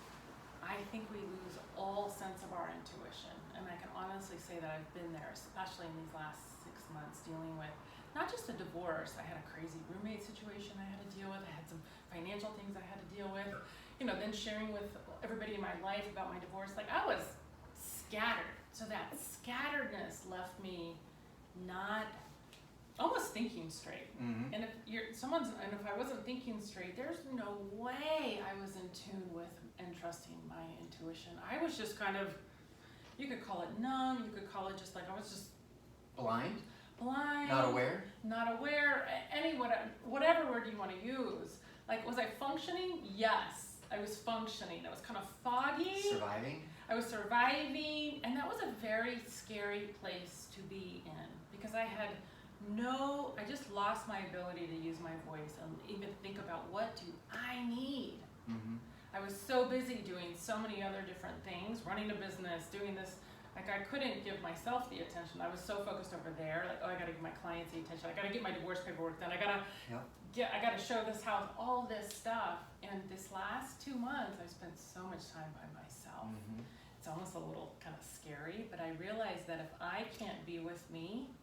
Speaker 2: I think we lose all sense of our intuition. And I can honestly say that I've been there, especially in these last 6 months, dealing with not just a divorce. I had a crazy roommate situation I had to deal with. I had some financial things I had to deal with. Then sharing with everybody in my life about my divorce. Like, I was scattered. So that scatteredness left me not almost thinking straight.
Speaker 1: Mm-hmm.
Speaker 2: And if I wasn't thinking straight, there's no way I was in tune with and trusting my intuition. I was just kind of, you could call it numb, you could call it just like I was just
Speaker 1: Blind?
Speaker 2: blind,
Speaker 1: Not aware?
Speaker 2: Whatever word you want to use. Like, was I functioning? Yes, I was functioning. I was kind of foggy.
Speaker 1: Surviving?
Speaker 2: I was surviving, and that was a very scary place to be in because I just lost my ability to use my voice and even think about what do I need.
Speaker 1: Mm-hmm.
Speaker 2: I was so busy doing so many other different things, running a business, doing this. Like, I couldn't give myself the attention. I was so focused over there. Like, oh, I got to give my clients the attention. I got to get my divorce paperwork done. I got to show this house, all this stuff. And this last 2 months, I spent so much time by myself.
Speaker 1: Mm-hmm.
Speaker 2: It's almost a little kind of scary, but I realized that if I can't be with me,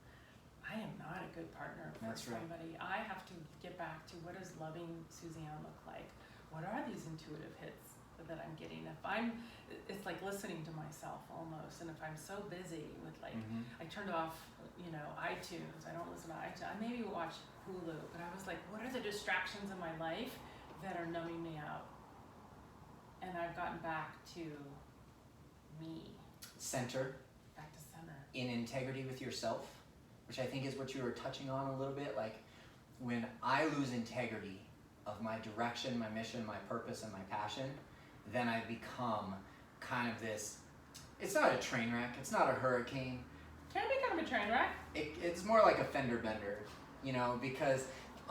Speaker 2: I am not a good partner for
Speaker 1: That's right.
Speaker 2: somebody. I have to get back to what does loving Suzanne look like? What are these intuitive hits that I'm getting? It's like listening to myself almost. And if I'm so busy with
Speaker 1: Mm-hmm.
Speaker 2: I turned off, iTunes. I don't listen to iTunes. I maybe watch Hulu, but I was like, what are the distractions in my life that are numbing me out? And I've gotten back to me.
Speaker 1: Center.
Speaker 2: Back to center.
Speaker 1: In integrity with yourself, which I think is what you were touching on a little bit. Like, when I lose integrity of my direction, my mission, my purpose, and my passion, then I become kind of this, it's not a train wreck, it's not a hurricane.
Speaker 2: Can be kind of a train wreck.
Speaker 1: It's more like a fender bender, because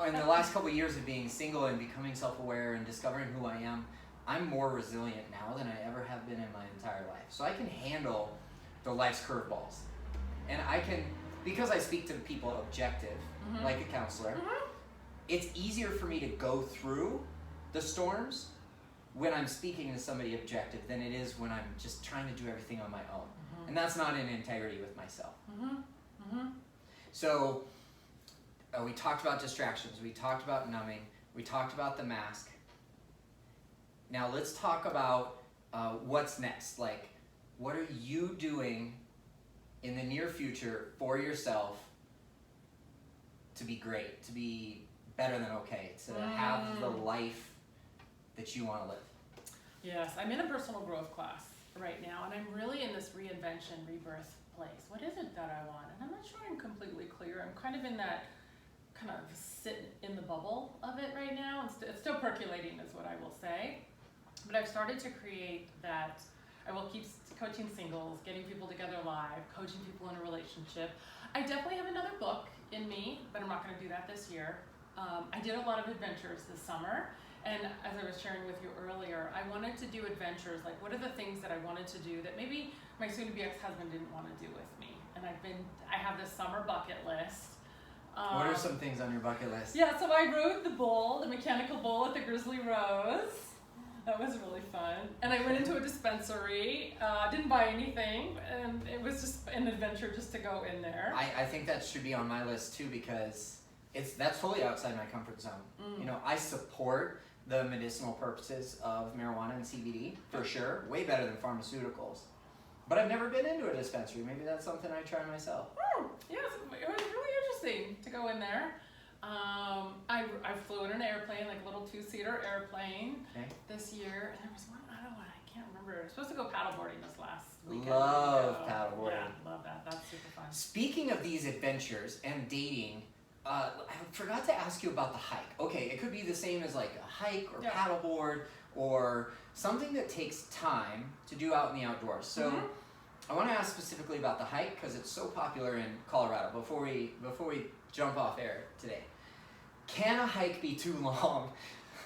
Speaker 1: in the last couple of years of being single and becoming self-aware and discovering who I am, I'm more resilient now than I ever have been in my entire life. So I can handle the life's curveballs. And I can, because I speak to people objective,
Speaker 2: Mm-hmm.
Speaker 1: like a counselor,
Speaker 2: Mm-hmm.
Speaker 1: it's easier for me to go through the storms when I'm speaking to somebody objective than it is when I'm just trying to do everything on my own.
Speaker 2: Mm-hmm.
Speaker 1: And that's not in integrity with myself.
Speaker 2: Mm-hmm. Mm-hmm.
Speaker 1: So we talked about distractions, we talked about numbing, we talked about the mask. Now let's talk about what's next. Like, what are you doing in the near future for yourself to be great, to be better than okay, to have the life that you want to live?
Speaker 2: Yes, I'm in a personal growth class right now, and I'm really in this reinvention, rebirth place. What is it that I want? And I'm not sure I'm completely clear. I'm kind of in that kind of sit in the bubble of it right now. It's still percolating is what I will say. But I've started to create that. I will keep coaching singles, getting people together live, coaching people in a relationship. I definitely have another book in me, but I'm not going to do that this year. I did a lot of adventures this summer, and as I was sharing with you earlier, I wanted to do adventures. Like, what are the things that I wanted to do that maybe my soon-to-be ex-husband didn't want to do with me? And I have this summer bucket list.
Speaker 1: What are some things on your bucket list?
Speaker 2: Yeah, so I rode the mechanical bull at the Grizzly Rose. That was really fun. And I went into a dispensary, didn't buy anything, and it was just an adventure just to go in there.
Speaker 1: I think that should be on my list too, because that's totally outside my comfort zone. You know, I support the medicinal purposes of marijuana and CBD for sure, way better than pharmaceuticals. But I've never been into a dispensary. Maybe that's something I try myself.
Speaker 2: Yes, it was really interesting to go in there. I flew in an airplane, like a little 2-seater airplane this year, and there was one other one, I can't remember. I was supposed to go paddleboarding this last weekend.
Speaker 1: Love paddleboarding.
Speaker 2: Yeah, love that. That's super fun.
Speaker 1: Speaking of these adventures and dating, I forgot to ask you about the hike. Okay, it could be the same as like a hike or paddleboard or something that takes time to do out in the outdoors. So I want to ask specifically about the hike because it's so popular in Colorado. Before we jump off air today, can a hike be too long?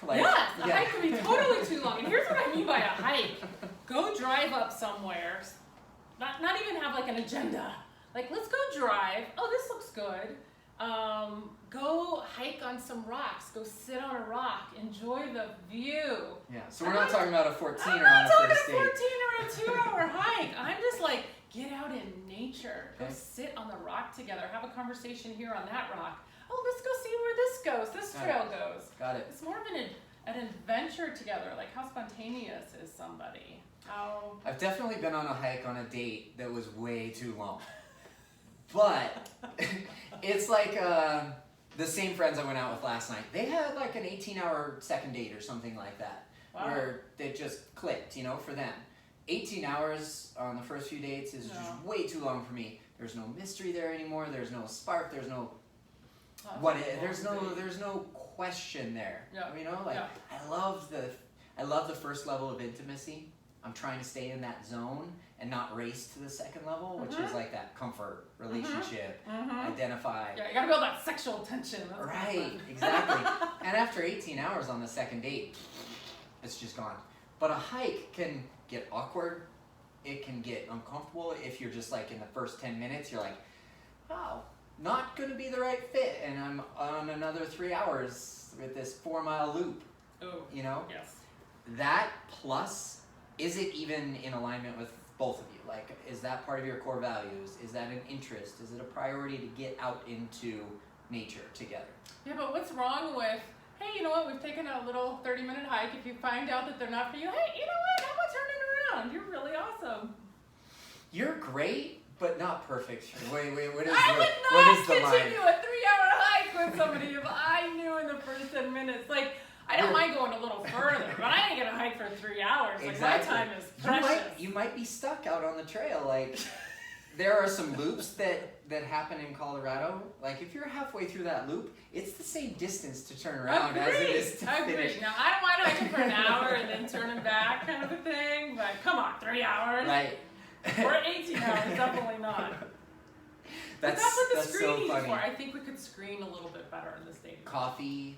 Speaker 2: Yes, a hike can be totally too long. And here's what I mean by a hike. Go drive up somewhere. Not even have like an agenda. Like, let's go drive. Oh, this looks good. Go hike on some rocks. Go sit on a rock. Enjoy the view.
Speaker 1: Yeah, so we're not talking about a 14er on a first date.
Speaker 2: I'm not talking a 14 or a 2-hour hike. I'm just like, get out in nature. Go sit on the rock together. Have a conversation here on that rock. Oh, let's go see where this goes. This trail goes.
Speaker 1: Got it.
Speaker 2: It's more of an adventure together. Like, how spontaneous is somebody?
Speaker 1: I've definitely been on a hike on a date that was way too long. But it's like the same friends I went out with last night. They had like an 18-hour second date or something like that. Wow. Where they just clicked, you know, for them. 18 hours on the first few dates is just way too long for me. There's no mystery there anymore. There's no spark. There's no there's no question there. Yeah. You know, like I love the first level of intimacy. I'm trying to stay in that zone and not race to the second level, which is like that comfort relationship, identify.
Speaker 2: Yeah, you gotta build that sexual tension. That's
Speaker 1: right, exactly. And after 18 hours on the second date, it's just gone. But a hike can get awkward. It can get uncomfortable if you're just like in the first 10 minutes, you're like, wow, not gonna be the right fit. And I'm on another 3 hours with this 4-mile loop.
Speaker 2: Oh,
Speaker 1: you know?
Speaker 2: Yes.
Speaker 1: That plus, is it even in alignment with both of you? Like, is that part of your core values? Is that an interest? Is it a priority to get out into nature together?
Speaker 2: Yeah, but what's wrong with, hey, you know what, we've taken a little 30-minute hike. If you find out that they're not for you, hey, you know what, how about turning around? You're really awesome.
Speaker 1: You're great, but not perfect. Wait, what is
Speaker 2: what
Speaker 1: the
Speaker 2: line?
Speaker 1: line?
Speaker 2: Continue a 3-hour hike with somebody if I knew in the first 10 minutes. Like, I don't mind going a little further, but I ain't gonna hike for 3 hours. Like,
Speaker 1: exactly.
Speaker 2: my time is precious.
Speaker 1: You might be stuck out on the trail. Like, there are some loops that happen in Colorado. Like, if you're halfway through that loop, it's the same distance to turn around as it is to finish.
Speaker 2: Now, I don't mind hiking for an hour and then turning back kind of a thing, but come on, 3 hours?
Speaker 1: Right.
Speaker 2: Or 18 hours, definitely not. That's what the screening is for. I think we could screen a little bit better in this dating.
Speaker 1: Coffee,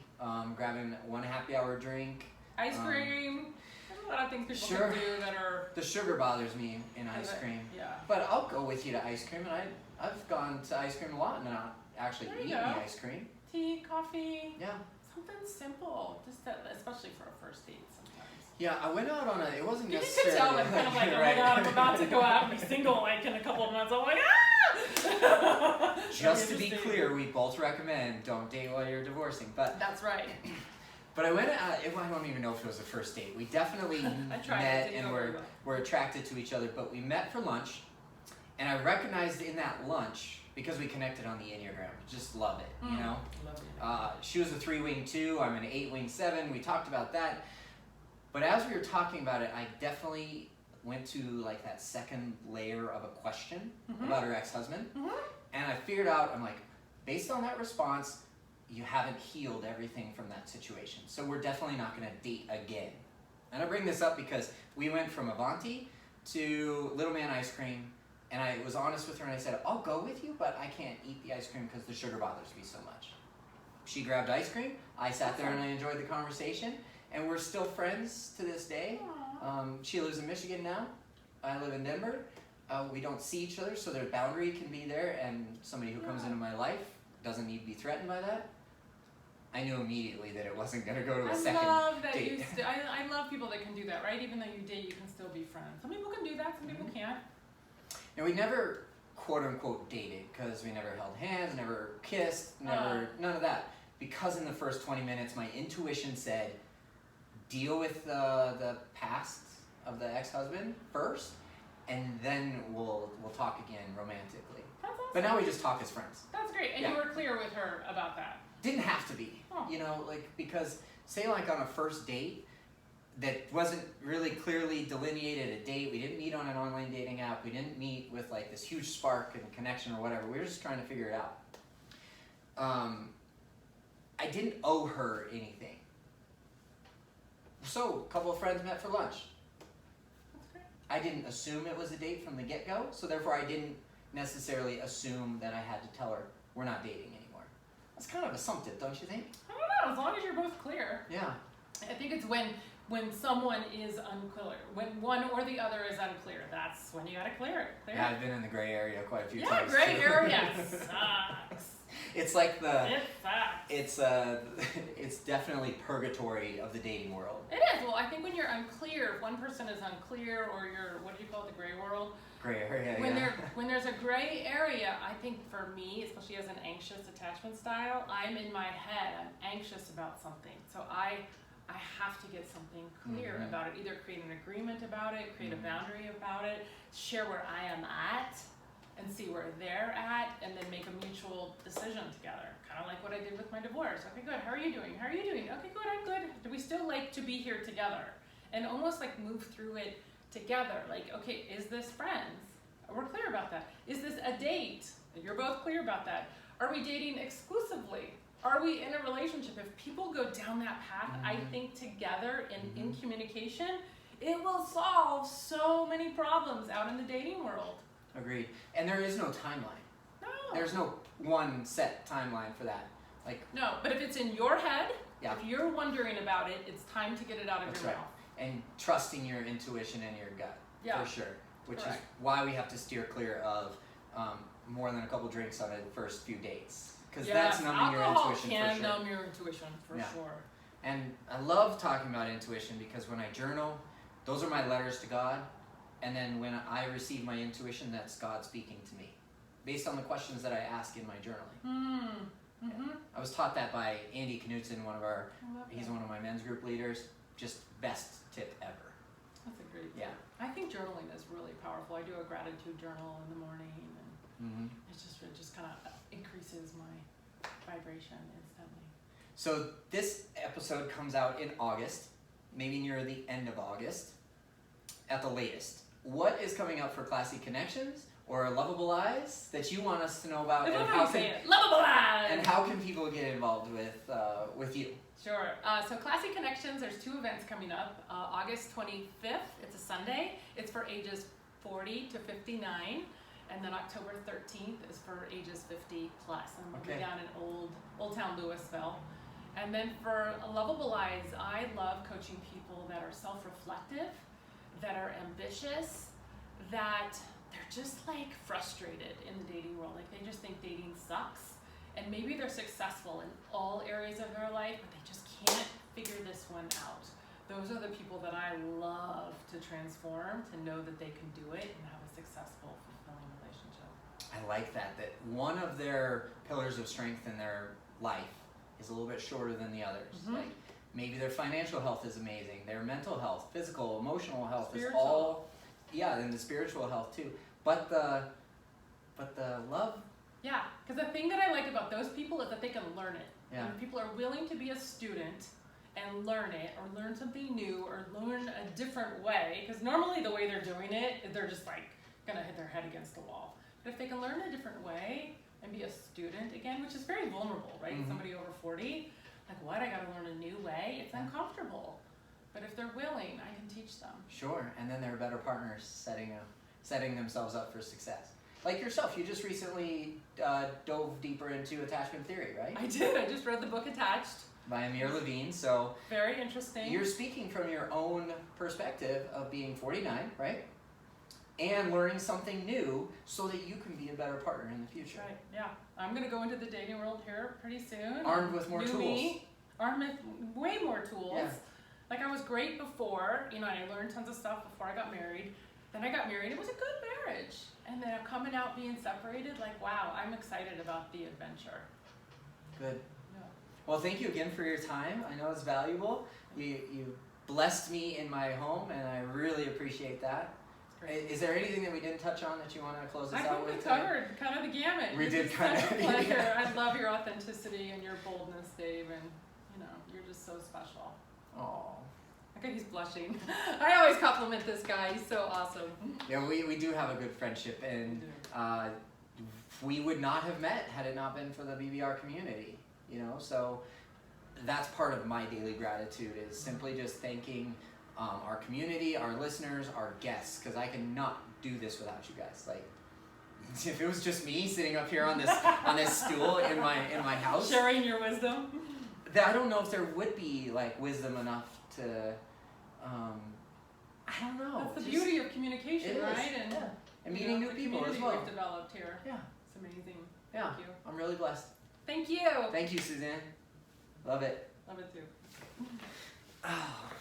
Speaker 1: grabbing one happy hour drink.
Speaker 2: Ice cream. There's a lot of things people can do that are...
Speaker 1: The sugar bothers me in ice cream.
Speaker 2: Yeah.
Speaker 1: But I'll go with you to ice cream, and I've gone to ice cream a lot and not actually eaten the ice cream.
Speaker 2: Tea, coffee.
Speaker 1: Yeah.
Speaker 2: Something simple, just that, especially for a first date sometimes.
Speaker 1: Yeah, I went out on it wasn't necessarily...
Speaker 2: You could tell I'm kind of like, oh my God, I'm about to go out and be single like in a couple of months. I'm like, ah!
Speaker 1: Just to be clear, we both recommend don't date while you're divorcing. But
Speaker 2: that's right.
Speaker 1: But I went out, I don't even know if it was a first date. We definitely met and were attracted to each other, but we met for lunch, and I recognized in that lunch, because we connected on the Enneagram, just love it, you know? Love it. She was a 3-wing 2, I'm an 8-wing 7, we talked about that. But as we were talking about it, I definitely went to like that second layer of a question about her ex-husband. And I figured out, I'm like, based on that response, you haven't healed everything from that situation. So we're definitely not gonna date again. And I bring this up because we went from Avanti to Little Man Ice Cream, and I was honest with her and I said, I'll go with you, but I can't eat the ice cream because the sugar bothers me so much. She grabbed ice cream, I sat there and I enjoyed the conversation, and we're still friends to this day. She lives in Michigan now, I live in Denver. We don't see each other, so their boundary can be there, and somebody who comes into my life doesn't need to be threatened by that. I knew immediately that it wasn't going to go to a second date.
Speaker 2: I love people that can do that, right? Even though you date, you can still be friends. Some people can do that, some people can't.
Speaker 1: And we never quote unquote dated, because we never held hands, never kissed, none of that. Because in the first 20 minutes, my intuition said, deal with the past of the ex-husband first, and then we'll talk again romantically.
Speaker 2: That's awesome.
Speaker 1: But now we just talk as friends.
Speaker 2: That's great. And you were clear with her about that.
Speaker 1: Didn't have to be, because say like on a first date that wasn't really clearly delineated a date, we didn't meet on an online dating app, we didn't meet with like this huge spark and connection or whatever, we were just trying to figure it out. I didn't owe her anything. So, a couple of friends met for lunch.
Speaker 2: That's great.
Speaker 1: I didn't assume it was a date from the get-go, so therefore I didn't necessarily assume that I had to tell her we're not dating anymore. That's kind of assumptive, don't you think?
Speaker 2: I don't know, as long as you're both clear.
Speaker 1: Yeah.
Speaker 2: I think it's when someone is unclear, when one or the other is unclear, that's when you gotta clear it.
Speaker 1: Yeah, I've been in the gray area quite a few
Speaker 2: Yeah,
Speaker 1: times.
Speaker 2: gray
Speaker 1: too.
Speaker 2: area sucks.
Speaker 1: It's like
Speaker 2: It sucks.
Speaker 1: it's definitely purgatory of the dating world.
Speaker 2: It is. Well, I think when you're unclear, if one person is unclear, or you're, what do you call it, the gray world?
Speaker 1: Gray area,
Speaker 2: When there's a gray area, I think for me, especially as an anxious attachment style, I'm in my head, I'm anxious about something. So I have to get something clear about it. Either create an agreement about it, create a boundary about it, share where I am at, and see where they're at, and then make a mutual decision together. Kind of like what I did with my divorce. Okay, good. How are you doing? How are you doing? Okay, good. I'm good. Do we still like to be here together? And almost like move through it together. Like, okay, is this friends? We're clear about that. Is this a date? You're both clear about that. Are we dating exclusively? Are we in a relationship? If people go down that path, I think together and in communication, it will solve so many problems out in the dating world.
Speaker 1: Agreed. And there is no timeline.
Speaker 2: No.
Speaker 1: There's no one set timeline for that. Like,
Speaker 2: No, but if it's in your head,
Speaker 1: yeah.
Speaker 2: if you're wondering about it, it's time to get it out of
Speaker 1: That's
Speaker 2: your
Speaker 1: right.
Speaker 2: mouth.
Speaker 1: And trusting your intuition and your gut,
Speaker 2: Yeah.
Speaker 1: for sure. Which
Speaker 2: Correct.
Speaker 1: is why we have to steer clear of more than a couple drinks on the first few dates. Because that's numbing your
Speaker 2: alcohol
Speaker 1: intuition
Speaker 2: can
Speaker 1: for sure.
Speaker 2: numb your intuition for
Speaker 1: Yeah.
Speaker 2: sure.
Speaker 1: And I love talking about intuition because when I journal, those are my letters to God. And then when I receive my intuition, that's God speaking to me based on the questions that I ask in my journaling. I was taught that by Andy Knutson, he's one of my men's group leaders. Just best tip ever.
Speaker 2: That's a great
Speaker 1: Yeah.
Speaker 2: I think journaling is really powerful. I do a gratitude journal in the morning, and it just kind of increases my vibration instantly.
Speaker 1: So this episode comes out in August, maybe near the end of August, at the latest. What is coming up for Classy Connections or Lovable Eyes that you want us to know about?
Speaker 2: I love how you say it. Lovable eyes!
Speaker 1: And how can people get involved with you?
Speaker 2: Sure. So Classy Connections, there's 2 events coming up. August 25th, it's a Sunday. It's for ages 40 to 59. And then October 13th is for ages 50 plus. And we'll be down in Old Town Louisville. And then for Lovable Eyes, I love coaching people that are self-reflective, that are ambitious, that they're just like frustrated in the dating world. Like they just think dating sucks. And maybe they're successful in all areas of their life, but they just can't figure this one out. Those are the people that I love to transform, to know that they can do it and have a successful, fulfilling relationship.
Speaker 1: I like that one of their pillars of strength in their life is a little bit shorter than the others. Like maybe their financial health is amazing, their mental health, physical, emotional health is all, and the spiritual health too. But the love.
Speaker 2: Yeah, because the thing that I like about those people is that they can learn it.
Speaker 1: Yeah.
Speaker 2: When people are willing to be a student and learn it, or learn something new, or learn a different way, because normally the way they're doing it, they're just like gonna hit their head against the wall. But if they can learn a different way and be a student again, which is very vulnerable, right? Somebody over 40, like what, I gotta learn a new way? It's uncomfortable. But if they're willing, I can teach them.
Speaker 1: Sure, and then they're better partners setting themselves up for success. Like yourself, you just recently dove deeper into attachment theory, right?
Speaker 2: I did. I just read the book Attached.
Speaker 1: By Amir Levine. So
Speaker 2: very interesting.
Speaker 1: You're speaking from your own perspective of being 49, right? And learning something new so that you can be a better partner in the future.
Speaker 2: Right, yeah. I'm going to go into the dating world here pretty soon.
Speaker 1: Armed with more tools.
Speaker 2: Armed with way more tools.
Speaker 1: Yeah.
Speaker 2: Like I was great before, I learned tons of stuff before I got married. Then I got married, it was a good marriage. And then I'm coming out being separated, like, wow, I'm excited about the adventure.
Speaker 1: Good.
Speaker 2: Yeah.
Speaker 1: Well, thank you again for your time. I know it's valuable. You blessed me in my home, and I really appreciate that. Is there anything that we didn't touch on that you want to close us out with?
Speaker 2: I think we covered kind of the gamut.
Speaker 1: We did kind of.
Speaker 2: Such a pleasure. I love your authenticity and your boldness, Dave, and you're just so special.
Speaker 1: Oh.
Speaker 2: Okay, he's blushing. I always compliment this guy. He's so awesome.
Speaker 1: Yeah, we do have a good friendship, and we would not have met had it not been for the BBR community. So that's part of my daily gratitude, is simply just thanking our community, our listeners, our guests, because I cannot do this without you guys. Like, if it was just me sitting up here on this stool in my house,
Speaker 2: sharing your wisdom,
Speaker 1: I don't know if there would be like wisdom enough to. I don't know.
Speaker 2: That's the beauty of communication, right?
Speaker 1: And meeting new people as well.
Speaker 2: We've developed here.
Speaker 1: Yeah,
Speaker 2: it's amazing.
Speaker 1: Yeah,
Speaker 2: Thank you.
Speaker 1: I'm really blessed.
Speaker 2: Thank you.
Speaker 1: Thank you, Suzanne. Love it.
Speaker 2: Love it too.
Speaker 1: Oh.